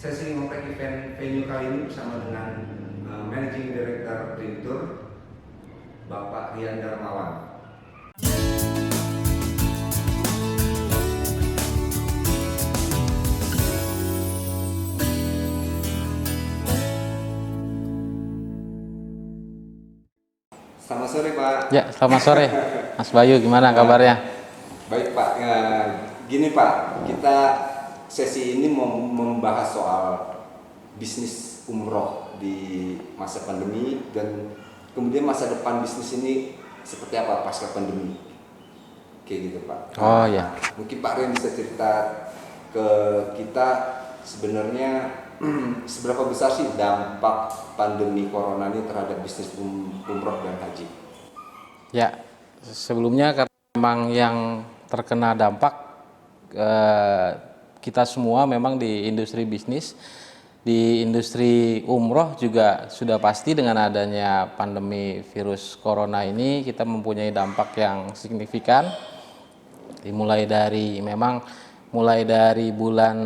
Sesi ngoprek event venue kali ini bersama dengan Managing Director Dream Tour, Bapak Rian Darmawan. Selamat sore Pak. Ya, selamat sore Mas Bayu, gimana kabarnya? Baik Pak, gini Pak, kita sesi ini mau membahas soal bisnis umroh di masa pandemi dan kemudian masa depan bisnis ini seperti apa pasca pandemi, kayak gitu Pak. Oh ya. Mungkin Pak Ren bisa cerita ke kita sebenarnya seberapa besar sih dampak pandemi corona ini terhadap bisnis umroh dan haji? Ya, sebelumnya karena memang yang terkena dampak kita semua memang di industri bisnis, di industri umroh juga sudah pasti dengan adanya pandemi virus corona ini kita mempunyai dampak yang signifikan. Mulai dari bulan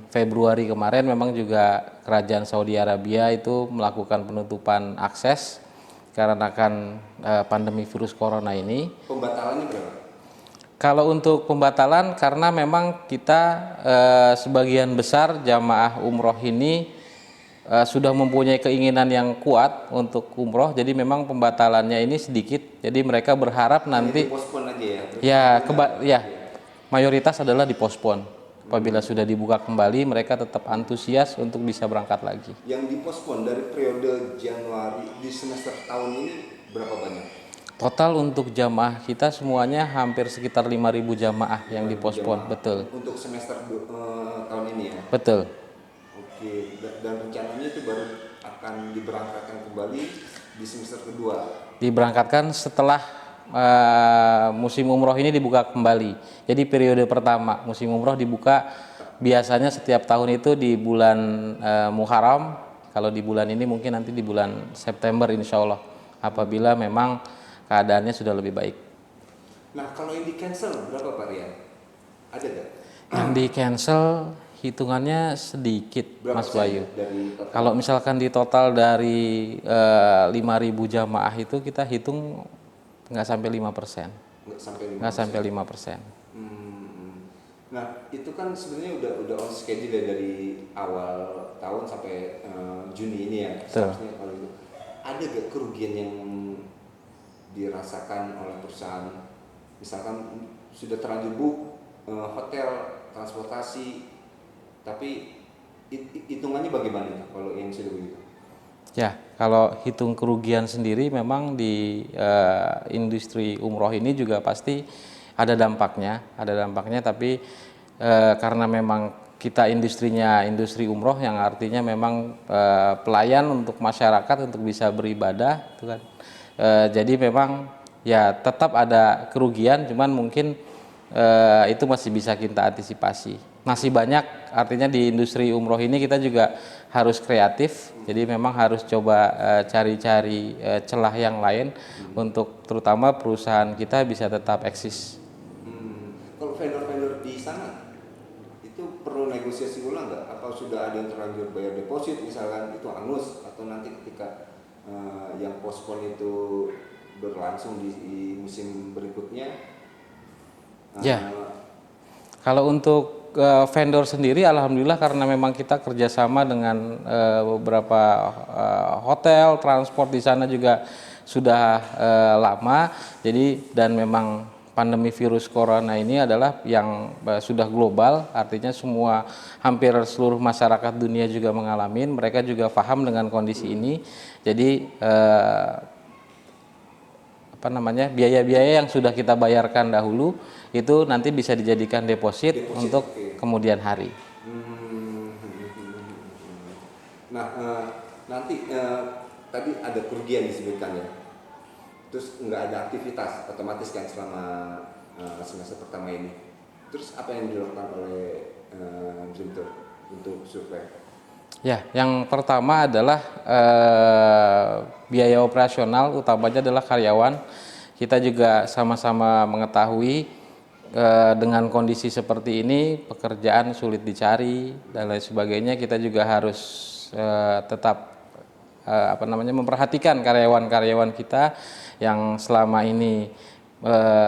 Februari kemarin memang juga Kerajaan Saudi Arabia itu melakukan penutupan akses karena pandemi virus corona ini. Pembatalannya berapa? Kalau untuk pembatalan karena memang kita sebagian besar jamaah umroh ini sudah mempunyai keinginan yang kuat untuk umroh, jadi memang pembatalannya ini sedikit. Jadi mereka berharap nanti dipospon aja ya. Mayoritas adalah dipospon. Apabila sudah dibuka kembali, mereka tetap antusias untuk bisa berangkat lagi. Yang dipospon dari periode Januari di semester tahun ini berapa banyak? Total untuk jamaah kita semuanya hampir sekitar 5.000 jamaah yang dipospon, betul. Untuk semester tahun ini ya? Betul. Oke, dan rencananya itu baru akan diberangkatkan kembali di semester kedua? Diberangkatkan setelah musim umroh ini dibuka kembali. Jadi periode pertama musim umroh dibuka biasanya setiap tahun itu di bulan Muharram. Kalau di bulan ini mungkin nanti di bulan September insya Allah, apabila memang keadaannya sudah lebih baik. Nah kalau yang di cancel berapa Pak Rian? Ada nggak? Yang di cancel hitungannya sedikit. Berapa Mas Bayu? Kalau misalkan di total dari 5.000 jamaah itu kita hitung nggak sampai 5%. Nggak sampai 5%. Nah itu kan sebenarnya udah on schedule ya dari awal tahun sampai Juni ini ya. Seharusnya kalau itu ada gak kerugian yang dirasakan oleh perusahaan, misalkan sudah terlanjur book hotel, transportasi, tapi hitungannya bagaimana kalau yang sudah begitu? Ya, kalau hitung kerugian sendiri memang di industri umroh ini juga pasti ada dampaknya, tapi karena memang kita industrinya industri umroh yang artinya memang pelayan untuk masyarakat untuk bisa beribadah, itu kan. Jadi memang ya tetap ada kerugian, cuman mungkin itu masih bisa kita antisipasi. Masih banyak, artinya di industri umroh ini kita juga harus kreatif, jadi memang harus coba cari-cari celah yang lain untuk terutama perusahaan kita bisa tetap eksis. Kalau vendor-vendor di sana itu perlu negosiasi ulang nggak? Apa sudah ada yang terlanjur bayar deposit misalkan itu angus, atau nanti ketika yang pospon itu berlangsung di musim berikutnya? Ya, kalau untuk vendor sendiri, alhamdulillah karena memang kita kerjasama dengan beberapa hotel, transport di sana juga sudah lama. Jadi dan memang pandemi virus corona ini adalah yang sudah global, artinya hampir seluruh masyarakat dunia juga mengalami. Mereka juga paham dengan kondisi ini. Jadi biaya-biaya yang sudah kita bayarkan dahulu itu nanti bisa dijadikan deposit untuk kemudian hari. Nah nanti tadi ada kerugian disebutkan ya, terus nggak ada aktivitas otomatis kan selama semester pertama ini. Terus apa yang dilakukan oleh Dream Tour untuk survei? Ya, yang pertama adalah biaya operasional, utamanya adalah karyawan. Kita juga sama-sama mengetahui dengan kondisi seperti ini pekerjaan sulit dicari dan lain sebagainya, kita juga harus tetap memperhatikan karyawan-karyawan kita yang selama ini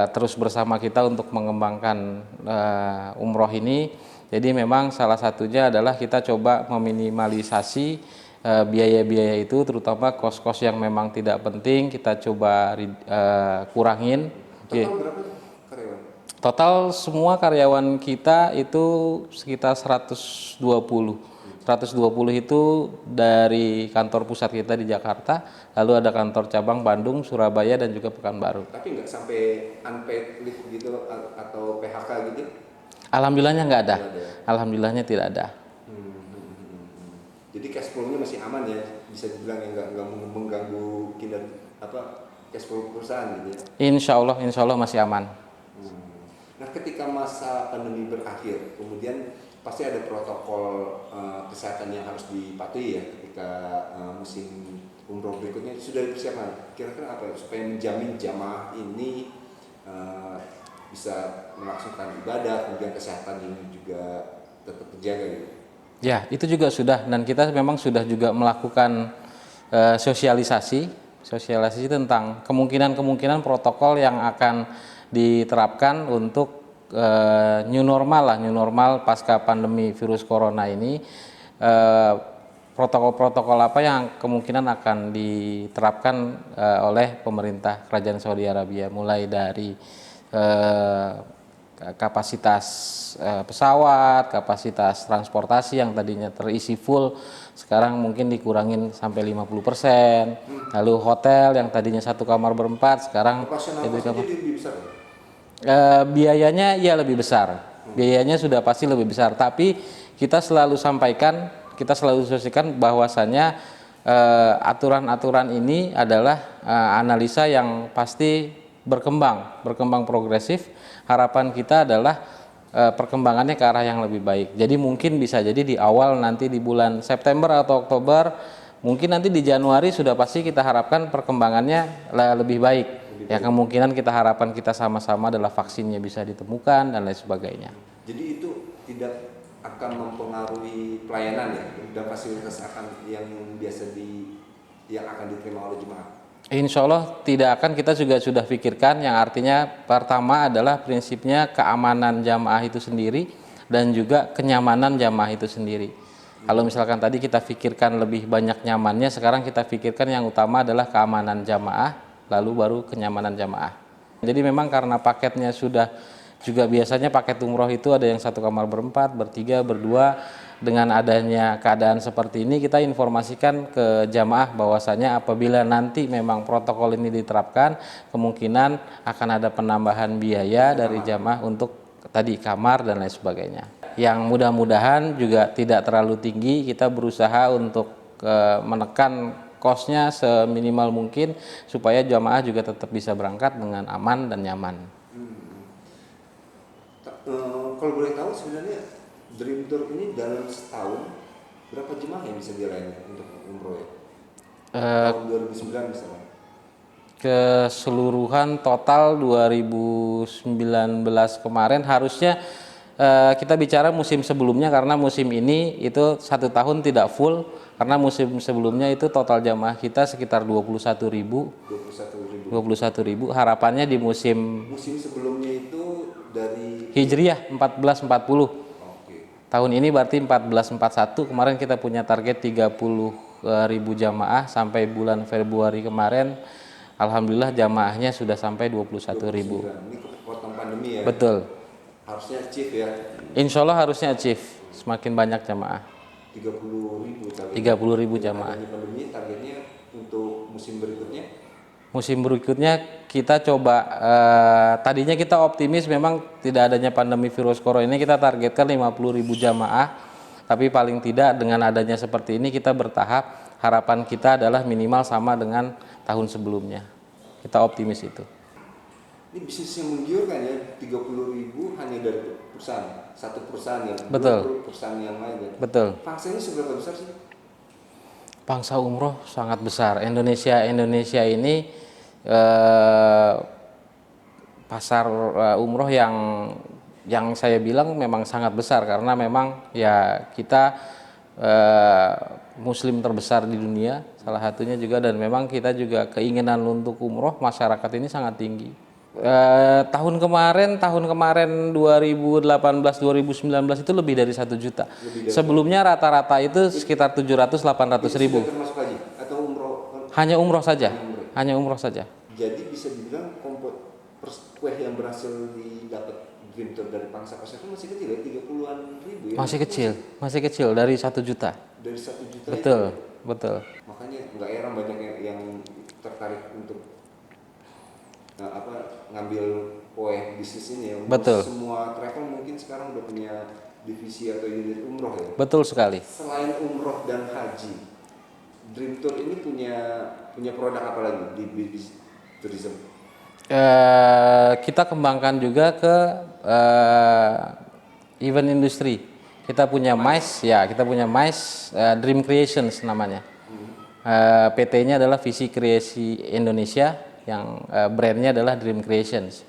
terus bersama kita untuk mengembangkan umroh ini. Jadi memang salah satunya adalah kita coba meminimalisasi biaya-biaya itu, terutama kos-kos yang memang tidak penting kita coba kurangin. Total berapa karyawan? Total semua karyawan kita itu sekitar 120 itu dari kantor pusat kita di Jakarta, lalu ada kantor cabang Bandung, Surabaya, dan juga Pekanbaru. Tapi nggak sampai unpaid leave gitu atau PHK gitu? Alhamdulillahnya nggak ada. Nggak ada. Alhamdulillahnya tidak ada. Jadi cash flow-nya masih aman ya, bisa dibilang ya, nggak mengganggu cash flow perusahaan gitu ya? Insya Allah masih aman. Nah, ketika masa pandemi berakhir, kemudian pasti ada protokol kesehatan yang harus dipatuhi ya ketika musim umroh berikutnya sudah dipersiapkan. Kira-kira apa supaya menjamin jamaah ini bisa melaksanakan ibadah, kemudian kesehatan ini juga tetap terjaga gitu? Ya, itu juga sudah, dan kita memang sudah juga melakukan sosialisasi tentang kemungkinan protokol yang akan diterapkan untuk new normal pasca pandemi virus corona ini. Protokol-protokol apa yang kemungkinan akan diterapkan oleh pemerintah Kerajaan Saudi Arabia, mulai dari kapasitas pesawat, kapasitas transportasi yang tadinya terisi full sekarang mungkin dikurangin sampai 50%. Lalu hotel yang tadinya 1 kamar berempat sekarang Operasional lebih besar ya? Biayanya ya lebih besar. Biayanya sudah pasti lebih besar, tapi kita selalu sampaikan, kita selalu sosialisasikan bahwasannya aturan-aturan ini adalah analisa yang pasti berkembang progresif. Harapan kita adalah perkembangannya ke arah yang lebih baik. Jadi mungkin bisa jadi di awal nanti di bulan September atau Oktober, mungkin nanti di Januari sudah pasti kita harapkan perkembangannya lebih baik. Ya, kemungkinan kita harapkan kita sama-sama adalah vaksinnya bisa ditemukan dan lain sebagainya. Jadi itu tidak akan mempengaruhi pelayanan ya dan fasilitas yang biasa yang akan diterima oleh jemaah? Insya Allah tidak akan. Kita juga sudah pikirkan, yang artinya pertama adalah prinsipnya keamanan jamaah itu sendiri dan juga kenyamanan jamaah itu sendiri. Kalau misalkan tadi kita pikirkan lebih banyak nyamannya, sekarang kita pikirkan yang utama adalah keamanan jamaah, lalu baru kenyamanan jamaah. Jadi memang karena paketnya sudah juga biasanya paket umroh itu ada yang 1 kamar berempat, bertiga, berdua. Dengan adanya keadaan seperti ini, kita informasikan ke jamaah bahwasanya apabila nanti memang protokol ini diterapkan, kemungkinan akan ada penambahan biaya dari jamaah untuk tadi kamar dan lain sebagainya. Yang mudah-mudahan juga tidak terlalu tinggi. Kita berusaha untuk menekan kosnya seminimal mungkin supaya jamaah juga tetap bisa berangkat dengan aman dan nyaman. Kalau boleh tahu sebenarnya Dream Tour ini dalam setahun berapa jemaah yang bisa dilayani untuk umroh ya? Tahun 2009 misalnya. Keseluruhan total 2019 kemarin harusnya kita bicara musim sebelumnya, karena musim ini itu 1 tahun tidak full, karena musim sebelumnya itu total jamaah kita sekitar 21.000. Harapannya di musim sebelumnya itu dari Hijriah 1440. Tahun ini berarti 1441. Kemarin kita punya target 30.000 jamaah sampai bulan Februari kemarin. Alhamdulillah jamaahnya sudah sampai 21.000. Ini potong pandemi ya? Betul. Harusnya achieve ya? Insya Allah harusnya achieve. Semakin banyak jamaah. 30.000 jamaah. Pandemi targetnya untuk musim berikutnya? Musim berikutnya kita coba, tadinya kita optimis memang tidak adanya pandemi virus corona ini, kita targetkan 50.000 jamaah, tapi paling tidak dengan adanya seperti ini kita bertahap, harapan kita adalah minimal sama dengan tahun sebelumnya. Kita optimis itu. Ini bisnis yang menggiurkan ya, 30.000 hanya dari perusahaan, satu perusahaan ya, betul. Perusahaan yang lain ya. Betul. Pangsanya seberapa besar sih? Pangsa umroh sangat besar. Indonesia ini pasar umroh yang saya bilang memang sangat besar, karena memang ya kita Muslim terbesar di dunia salah satunya juga, dan memang kita juga keinginan untuk umroh masyarakat ini sangat tinggi. Tahun kemarin 2018-2019 itu lebih dari 1 juta. Sebelumnya rata-rata itu sekitar 700-800 ribu. Sudah termasuk haji atau umroh? Hanya umroh saja. Umroh. Hanya umroh saja. Jadi bisa dibilang kue yang berhasil didapat Dream Tour dari pangsa pasar itu masih kecil ya, 30-an ribu ya? Masih kecil dari 1 juta. Dari 1 juta Betul, itu. betul. Makanya nggak heran banyak yang tertarik untuk ngambil kue bisnis ini ya. Betul. Semua travel mungkin sekarang udah punya divisi atau unit umroh ya. Betul sekali. Selain umroh dan haji, Dream Tour ini punya produk apa lagi di bisnis tourism? Kita kembangkan juga ke event industri. Kita punya MICE Dream Creations namanya. PT-nya adalah Visi Kreasi Indonesia, yang brandnya adalah Dream Creations.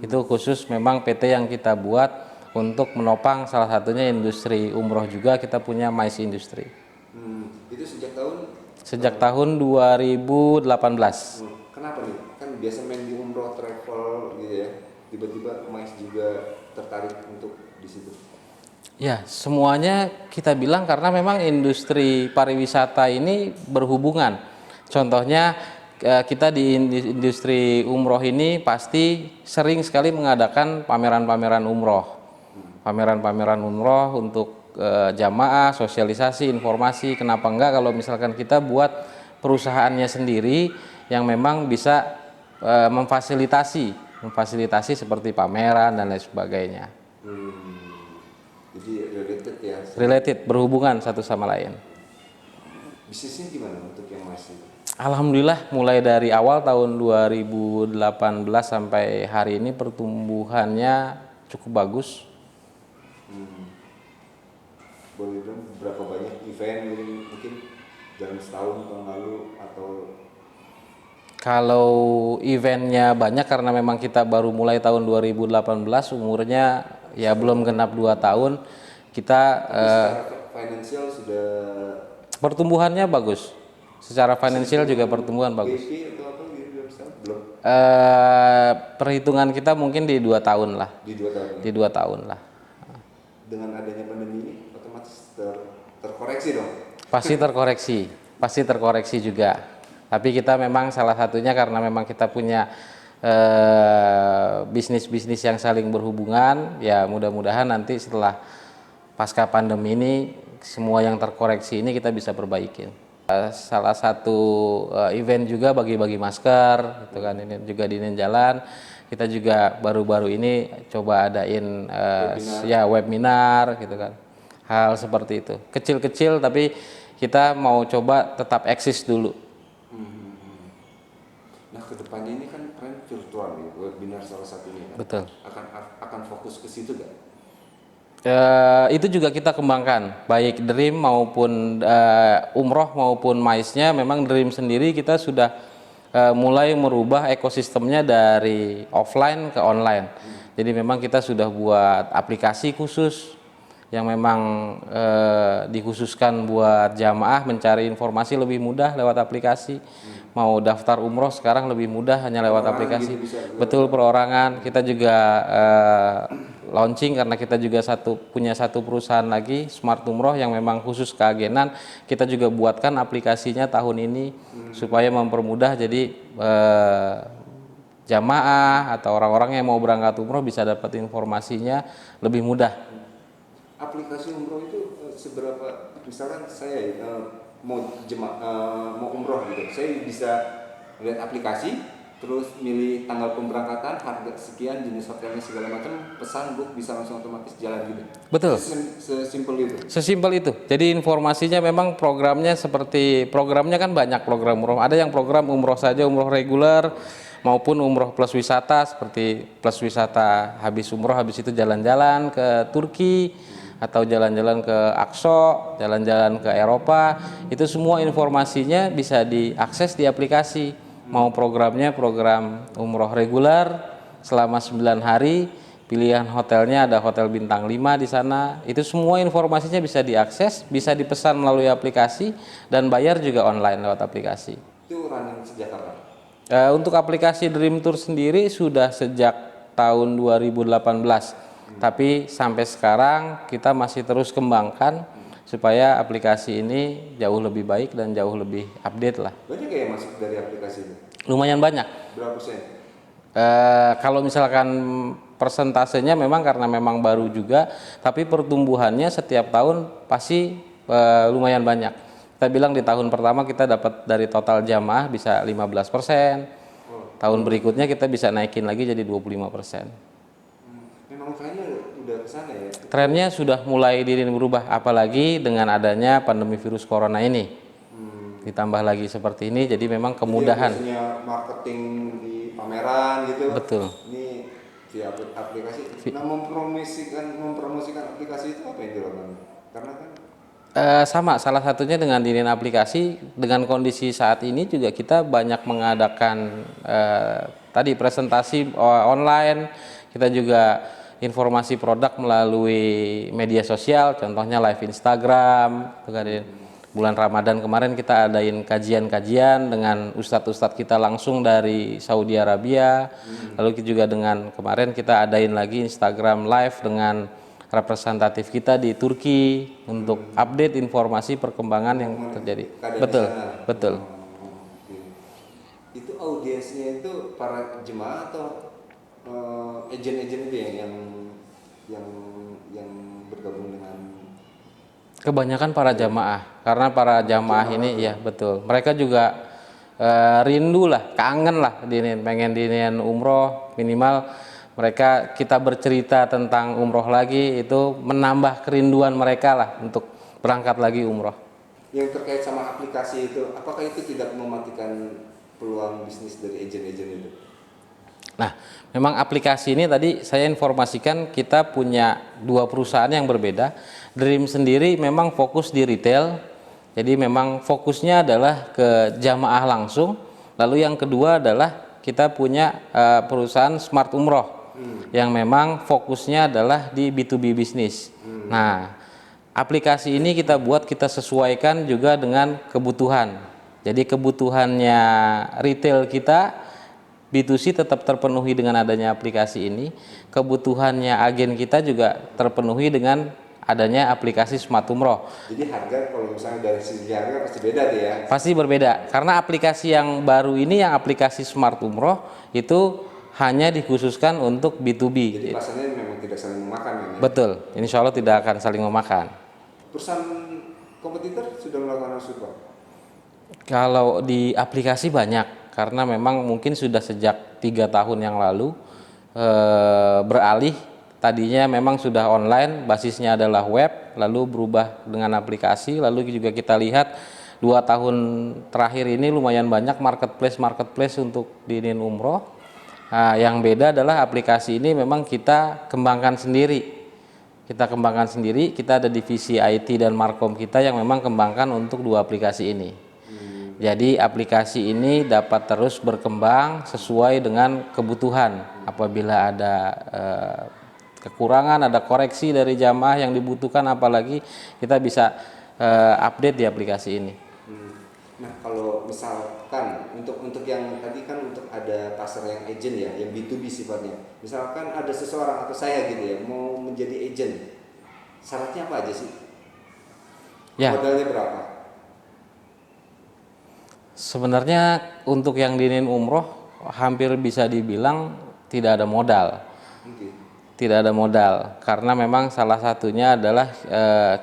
Itu khusus memang PT yang kita buat untuk menopang salah satunya industri umroh juga. Kita punya MICE Industry. Itu sejak tahun 2018. Kenapa nih? Kan biasa main di umroh travel gitu ya. Tiba-tiba MICE juga tertarik untuk di situ. Ya, semuanya kita bilang karena memang industri pariwisata ini berhubungan. Contohnya kita di industri umroh ini pasti sering sekali mengadakan pameran-pameran umroh. Pameran-pameran umroh untuk jamaah, sosialisasi, informasi. Kenapa enggak kalau misalkan kita buat perusahaannya sendiri yang memang bisa memfasilitasi seperti pameran dan lain sebagainya. Jadi related ya. Related, berhubungan satu sama lain. Bisnisnya gimana untuk yang masih? Alhamdulillah mulai dari awal tahun 2018 sampai hari ini pertumbuhannya cukup bagus. Boleh dong berapa banyak event mungkin dalam setahun tahun lalu atau? Kalau eventnya banyak karena memang kita baru mulai tahun 2018, umurnya ya belum genap 2 tahun. Kita secara finansial sudah pertumbuhannya bagus. Secara finansial juga pertumbuhan bagus. BP atau apa gitu belum? Perhitungan kita mungkin di 2 tahun lah. Di 2 tahun. Di 2 tahun lah. Dengan adanya pandemi ini otomatis terkoreksi dong. Pasti terkoreksi juga. Tapi kita memang salah satunya karena memang kita punya bisnis-bisnis yang saling berhubungan, ya mudah-mudahan nanti setelah pasca pandemi ini semua yang terkoreksi ini kita bisa perbaikin. Salah satu event juga bagi-bagi masker, gitu kan, ini juga di jalan. Kita juga baru-baru ini coba adain webinar, gitu kan. Hal seperti itu, kecil-kecil tapi kita mau coba tetap eksis dulu. Nah, kedepannya ini kan tren virtual nih, webinar salah satunya kan. Betul. Akan fokus ke situ kan? Itu juga kita kembangkan, baik Dream maupun umroh maupun MICE-nya. Memang Dream sendiri kita sudah mulai merubah ekosistemnya dari offline ke online. Jadi memang kita sudah buat aplikasi khusus yang memang dikhususkan buat jamaah mencari informasi lebih mudah lewat aplikasi. Mau daftar umroh sekarang lebih mudah hanya lewat aplikasi. Gitu Betul, perorangan. Kita juga launching karena kita juga punya satu perusahaan lagi, Smart Umroh, yang memang khusus keagenan. Kita juga buatkan aplikasinya tahun ini supaya mempermudah, jadi jamaah atau orang-orang yang mau berangkat umroh bisa dapat informasinya lebih mudah. Aplikasi umroh itu seberapa, misalkan saya mau umroh gitu, saya bisa lihat aplikasi, terus milih tanggal pemberangkatan, harga sekian, jenis hotelnya segala macam, pesan book bisa langsung otomatis jalan gitu. Betul. Sesimpel itu. Sesimpel itu. Jadi informasinya memang programnya kan banyak program umroh. Ada yang program umroh saja, umroh reguler, maupun umroh plus wisata, seperti plus wisata habis umroh habis itu jalan-jalan ke Turki atau jalan-jalan ke Aqsa, jalan-jalan ke Eropa. Itu semua informasinya bisa diakses di aplikasi. Mau programnya program umroh reguler selama 9 hari. Pilihan hotelnya ada hotel bintang 5 di sana. Itu semua informasinya bisa diakses, bisa dipesan melalui aplikasi dan bayar juga online lewat aplikasi. Itu running sejak kapan? Untuk aplikasi Dream Tour sendiri sudah sejak tahun 2018. Tapi sampai sekarang kita masih terus kembangkan supaya aplikasi ini jauh lebih baik dan jauh lebih update lah. Banyak yang masuk dari aplikasi itu? Lumayan banyak. Berapa persen? Kalau misalkan persentasenya memang karena memang baru juga, tapi pertumbuhannya setiap tahun pasti lumayan banyak. Kita bilang di tahun pertama kita dapat dari total jamaah bisa 15%, tahun berikutnya kita bisa naikin lagi jadi 25%. Memang trennya udah ke sana ya? Trennya sudah mulai berubah, apalagi dengan adanya pandemi virus corona ini. Ditambah lagi seperti ini, jadi memang kemudahan. Jadi biasanya marketing di pameran gitu. Betul. Ini via aplikasi. Nah, mempromosikan aplikasi itu apa yang dilakukan? Karena kan sama, salah satunya dengan diriin aplikasi. Dengan kondisi saat ini juga kita banyak mengadakan tadi presentasi online. Kita juga informasi produk melalui media sosial, contohnya live Instagram. Bulan Ramadan kemarin kita adain kajian-kajian dengan ustadz-ustadz kita langsung dari Saudi Arabia. Lalu juga dengan kemarin kita adain lagi Instagram live dengan representatif kita di Turki untuk update informasi perkembangan yang terjadi. Betul, betul. Itu audiensnya itu para jemaah atau agen-agen itu yang bergabung dengan? Kebanyakan para jamaah, karena para jamaah ini ya betul. Mereka juga rindu lah, kangen lah, pengen dinian umroh. Minimal mereka kita bercerita tentang umroh lagi itu menambah kerinduan mereka lah untuk berangkat lagi umroh. Yang terkait sama aplikasi itu, apakah itu tidak mematikan peluang bisnis dari agen-agen itu? Nah, memang aplikasi ini tadi saya informasikan kita punya 2 perusahaan yang berbeda. Dream sendiri memang fokus di retail, jadi memang fokusnya adalah ke jamaah langsung. Lalu yang kedua adalah kita punya perusahaan Smart Umroh yang memang fokusnya adalah di B2B bisnis. Nah, aplikasi ini kita sesuaikan juga dengan kebutuhan. Jadi kebutuhannya retail kita B2C tetap terpenuhi dengan adanya aplikasi ini. Kebutuhannya agen kita juga terpenuhi dengan adanya aplikasi Smart Umroh. Jadi harga kalau misalnya dari segi harga pasti beda tuh ya? Pasti berbeda, karena aplikasi yang baru ini, yang aplikasi Smart Umroh itu hanya dikhususkan untuk B2B. Jadi pasarnya memang tidak saling memakan ya? Betul, insya Allah tidak akan saling memakan. Perusahaan kompetitor sudah melakukan hal serupa? Kalau di aplikasi banyak, karena memang mungkin sudah sejak 3 tahun yang lalu beralih. Tadinya memang sudah online, basisnya adalah web, lalu berubah dengan aplikasi. Lalu juga kita lihat 2 tahun terakhir ini lumayan banyak marketplace untuk dinin umroh. Nah, yang beda adalah aplikasi ini memang kita kembangkan sendiri. Kita ada divisi IT dan Markom kita yang memang kembangkan untuk 2 aplikasi ini. Jadi aplikasi ini dapat terus berkembang sesuai dengan kebutuhan. Apabila ada kekurangan, ada koreksi dari jamaah yang dibutuhkan, apalagi kita bisa update di aplikasi ini. Nah, kalau misalkan untuk yang tadi kan untuk ada pasar yang agent ya, yang B2B sifatnya. Misalkan ada seseorang atau saya gitu ya mau menjadi agent, syaratnya apa aja sih? Ya. Modalnya berapa? Sebenarnya untuk yang dinin umroh hampir bisa dibilang tidak ada modal. Tidak ada modal, karena memang salah satunya adalah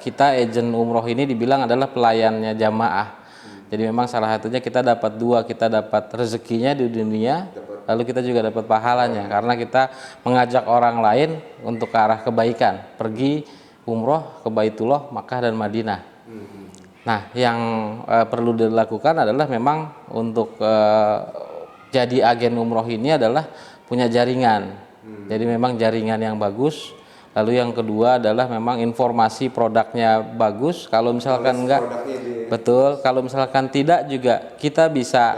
kita agen umroh ini dibilang adalah pelayannya jamaah. Jadi memang salah satunya kita dapat 2, kita dapat rezekinya di dunia, lalu kita juga dapat pahalanya, karena kita mengajak orang lain untuk ke arah kebaikan, pergi umroh ke Baitullah, Makkah dan Madinah. Nah, yang perlu dilakukan adalah memang untuk jadi agen umroh ini adalah punya jaringan. Jadi memang jaringan yang bagus. Lalu yang kedua adalah memang informasi produknya bagus. Kalau misalkan enggak, betul. Kalau misalkan tidak juga kita bisa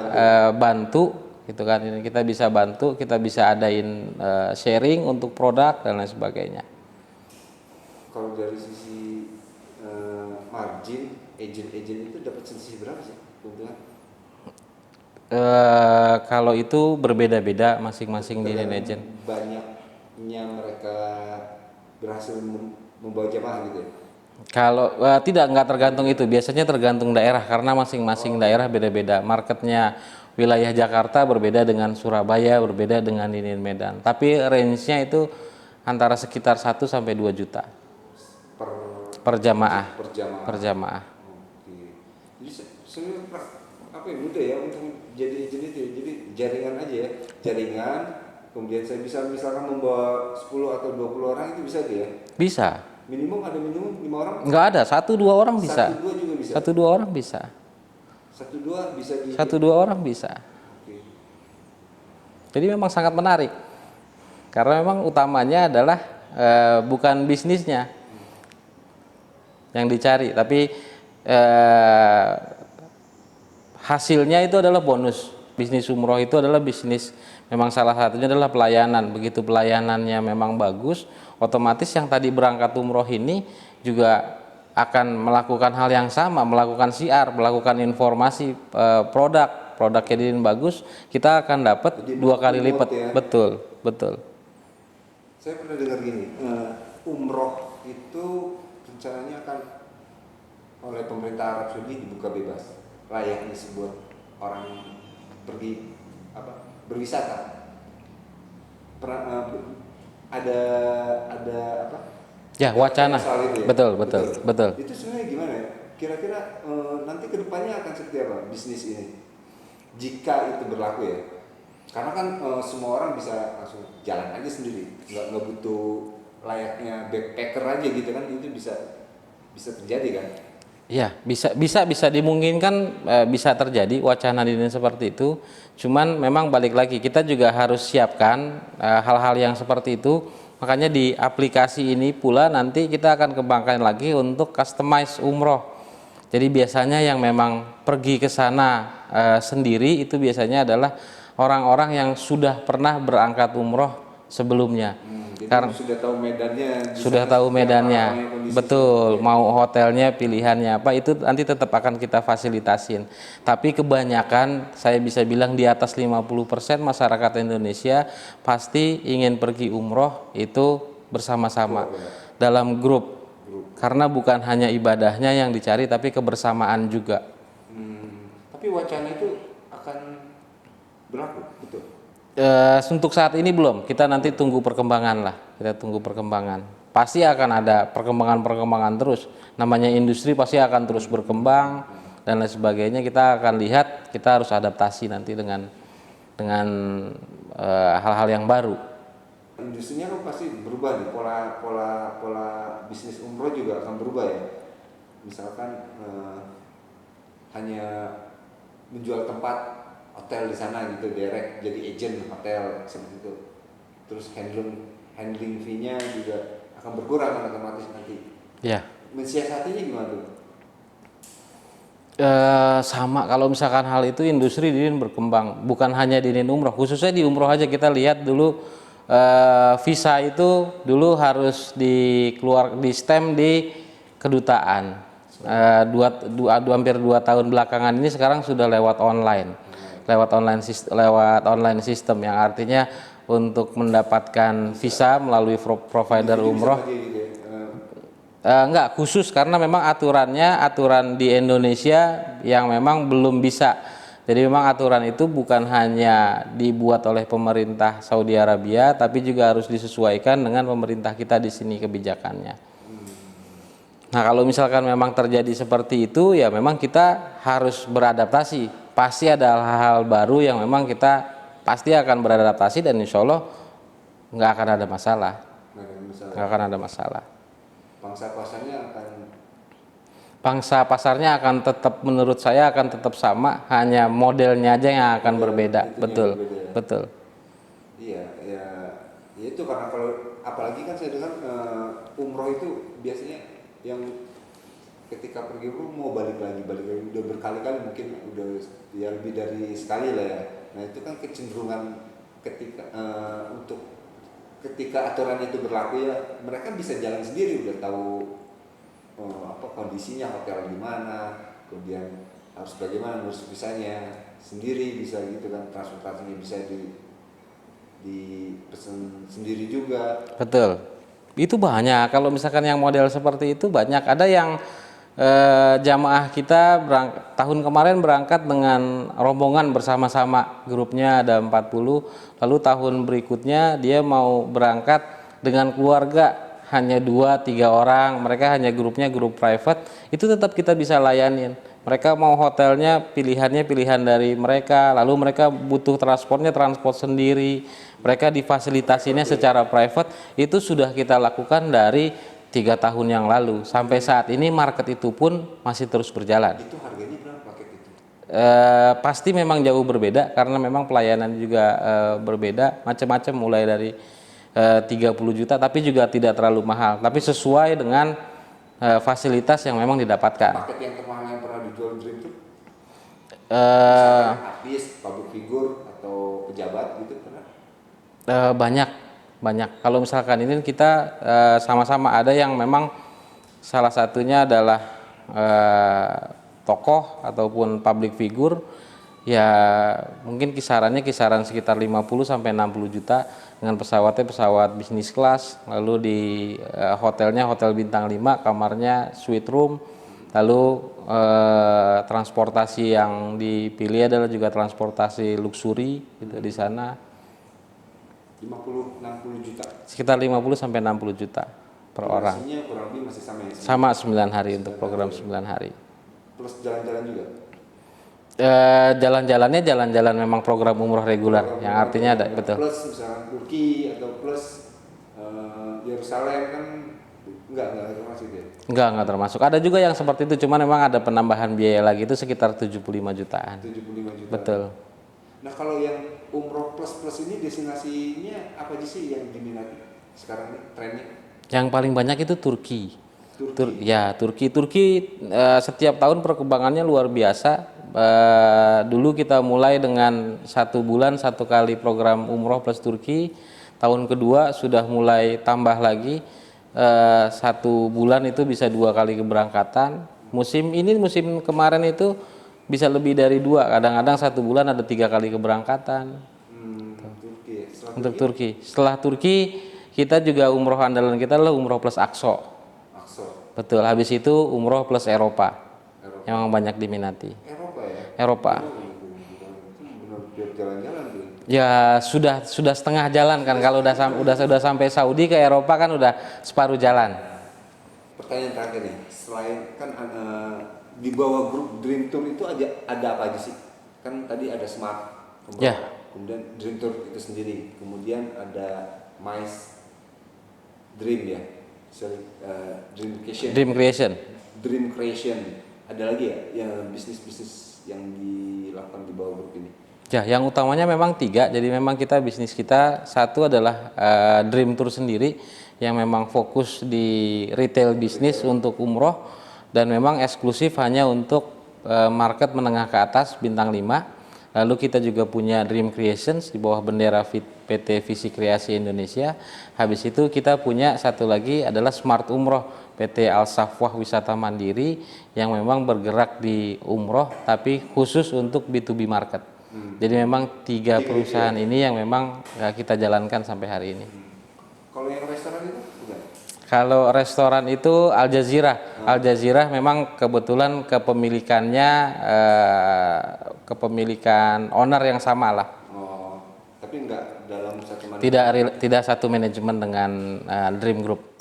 bantu gitu kan. Ini kita bisa bantu, kita bisa adain sharing untuk produk dan lain sebagainya. Kalau dari sisi margin, agent itu dapat selisih berapa sih keuntungan? Kalau itu berbeda-beda masing-masing di agent. Banyaknya mereka berhasil membawa jamaah gitu ya? Kalau tidak, nggak tergantung itu, biasanya tergantung daerah karena masing-masing daerah beda-beda. Marketnya wilayah Jakarta berbeda dengan Surabaya, berbeda dengan ini Medan. Tapi range-nya itu antara sekitar 1 sampai 2 juta Per per jamaah. per jamaah. Per jamaah. Oke. Jadi sebenarnya apa ya, mudah ya untuk jadi agent itu ya. Jadi jaringan aja ya, jaringan. Kemudian saya bisa misalkan membawa 10 atau 20 orang itu bisa dia. Bisa. Minimum ada minimum 5 orang? Nggak ada, 1-2 orang bisa. 1-2 juga bisa. 1-2 orang bisa. 1-2 bisa di 1-2 orang bisa. Oke. Jadi memang sangat menarik. Karena memang utamanya adalah bukan bisnisnya yang dicari, tapi hasilnya itu adalah bonus. Bisnis umroh itu adalah bisnis, memang salah satunya adalah pelayanan. Begitu pelayanannya memang bagus, otomatis yang tadi berangkat umroh ini juga akan melakukan hal yang sama, melakukan siar, melakukan informasi produknya ini bagus, kita akan dapat Jadi 2 kali lipat. ya. Betul, betul. Saya pernah dengar gini, umroh itu rencananya akan oleh pemerintah Arab Saudi dibuka bebas, layaknya sebuah orang pergi berwisata. Pernah ada apa? Ya, wacana. Soal itu ya? Betul. Itu sebenarnya gimana ya? Kira-kira nanti kedepannya akan seperti apa bisnis ini? Jika itu berlaku ya, karena kan semua orang bisa langsung jalan aja sendiri, nggak butuh layaknya backpacker aja gitu kan, itu bisa terjadi kan? Ya, bisa dimungkinkan, bisa terjadi wacana ini seperti itu. Cuman memang balik lagi kita juga harus siapkan hal-hal yang seperti itu. Makanya di aplikasi ini pula nanti kita akan kembangkan lagi untuk customize umroh. Jadi biasanya yang memang pergi ke sana sendiri itu biasanya adalah orang-orang yang sudah pernah berangkat umroh sebelumnya. Jadi Karena sudah tahu medannya, sudah tahu medannya, betul, mau hotelnya pilihannya apa itu nanti tetap akan kita fasilitasin. Tapi kebanyakan saya bisa bilang di atas 50% masyarakat Indonesia pasti ingin pergi umroh itu bersama-sama dalam grup. Karena bukan hanya ibadahnya yang dicari tapi kebersamaan juga. Tapi wacana itu akan berlaku, betul? Untuk saat ini belum, kita nanti tunggu perkembangan lah, kita tunggu perkembangan. Pasti akan ada perkembangan terus, namanya industri pasti akan terus berkembang dan lain sebagainya. Kita akan lihat, kita harus adaptasi nanti dengan hal-hal yang baru. Industrinya kan pasti berubah nih, pola bisnis umroh juga akan berubah ya. Misalkan hanya menjual tempat hotel di sana gitu direct, jadi agent hotel seperti itu. Terus handling fee-nya juga akan berkurang kan otomatis nanti. Ya. Mensiasatinya gimana tuh? Sama kalau misalkan hal itu industri dinin berkembang, bukan hanya dinin umroh, khususnya di umroh aja kita lihat dulu visa itu dulu harus di stamp di kedutaan. Hampir 2 tahun belakangan ini sekarang sudah lewat online system yang artinya untuk mendapatkan visa melalui provider umroh enggak khusus karena memang aturan di Indonesia yang memang belum bisa. Jadi memang aturan itu bukan hanya dibuat oleh pemerintah Saudi Arabia tapi juga harus disesuaikan dengan pemerintah kita di sini kebijakannya. Nah, kalau misalkan memang terjadi seperti itu ya memang kita harus beradaptasi. Pasti ada hal-hal baru yang memang kita pasti akan beradaptasi dan insya Allah nggak akan ada masalah. Nggak akan ada masalah. Pangsa pasarnya akan tetap, menurut saya akan tetap sama, hanya modelnya aja yang akan berbeda. Betul. Iya, ya itu karena kalau apalagi kan saya dengar umroh itu biasanya yang ketika pergi umroh mau balik lagi udah berkali-kali, mungkin udah ya lebih dari sekali lah ya. Nah itu kan kecenderungan ketika ketika aturan itu berlaku ya mereka bisa jalan sendiri, udah tahu kondisinya hotel di mana, kemudian harus bagaimana ngurus visanya sendiri, bisa gitu kan, transportasinya bisa dipesan sendiri juga. Betul. Itu banyak. Kalau misalkan yang model seperti itu banyak. Ada yang jamaah kita tahun kemarin berangkat dengan rombongan bersama-sama, grupnya ada 40, lalu tahun berikutnya dia mau berangkat dengan keluarga hanya 2-3 orang, mereka hanya grupnya grup private, itu tetap kita bisa layanin. Mereka mau hotelnya pilihannya pilihan dari mereka, lalu mereka butuh transportnya transport sendiri, mereka difasilitasinya secara private. Itu sudah kita lakukan dari 3 tahun yang lalu sampai saat ini. Market itu pun masih terus berjalan. Itu harganya berapa paket itu? Pasti memang jauh berbeda karena memang pelayanan juga berbeda, macam-macam, mulai dari 30 juta tapi juga tidak terlalu mahal, tapi sesuai dengan fasilitas yang memang didapatkan. Paket yang termahal yang pernah dijual Dream itu? Artis, public figure atau pejabat gitu pernah? Banyak. Kalau misalkan ini kita sama-sama ada yang memang salah satunya adalah tokoh ataupun public figure, ya mungkin kisaran sekitar 50-60 juta dengan pesawatnya pesawat bisnis kelas, lalu di hotelnya hotel bintang 5, kamarnya suite room, lalu transportasi yang dipilih adalah juga transportasi luxury gitu di sana. 50-60 juta. Sekitar 50-60 juta per orang. Durasinya kurang lebih masih sama ya? Sama 9 hari untuk program 9 hari. Plus jalan-jalan juga? Jalan-jalannya jalan-jalan memang program umroh reguler, yang artinya ada, betul. Plus misalnya Turki atau plus Yerusalem kan enggak termasuk ya? Enggak termasuk. Ada juga yang seperti itu, cuman memang ada penambahan biaya lagi, itu sekitar 75 jutaan. 75 juta. Betul. Nah kalau yang umroh plus ini destinasinya apa aja sih yang diminati sekarang nih trennya? Yang paling banyak itu Turki. Turki setiap tahun perkembangannya luar biasa. Dulu kita mulai dengan 1 bulan 1 kali program umroh plus Turki. Tahun kedua sudah mulai tambah lagi, 1 bulan itu bisa 2 kali keberangkatan. Musim kemarin itu bisa lebih dari 2, kadang-kadang 1 bulan ada 3 kali keberangkatan. Untuk Turki. Setelah Turki kita juga umroh andalan kita adalah umroh plus Aqsa. Betul. Habis itu umroh plus Eropa. Yang memang banyak diminati. Eropa ya? Eropa. Benar jalan-jalan tuh. Ya sudah setengah jalan kan, kalau udah sampai Saudi ke Eropa kan udah separuh jalan. Pertanyaan terakhir nih, selain kan di bawah grup Dream Tour itu ada apa aja sih? Kan tadi ada Smart, kemudian Dream Tour itu sendiri, kemudian ada MICE Dream ya, Dream Creation. Ada lagi ya yang bisnis yang dilakukan di bawah grup ini? Ya, yang utamanya memang 3. Jadi memang bisnis kita satu adalah Dream Tour sendiri yang memang fokus di retail bisnis untuk umroh dan memang eksklusif hanya untuk market menengah ke atas bintang 5. Lalu kita juga punya Dream Creations di bawah bendera PT Visi Kreasi Indonesia. Habis itu kita punya satu lagi adalah Smart Umroh PT Al Safwah Wisata Mandiri yang memang bergerak di umroh tapi khusus untuk B2B market. Jadi memang 3 perusahaan ini yang memang kita jalankan sampai hari ini. Kalau yang restoran itu bukan? Kalau restoran itu Al Jazeera. Al Jazeera memang kebetulan kepemilikan owner yang sama lah. Oh, tapi enggak dalam satu manajemen? Tidak satu manajemen dengan Dream Group.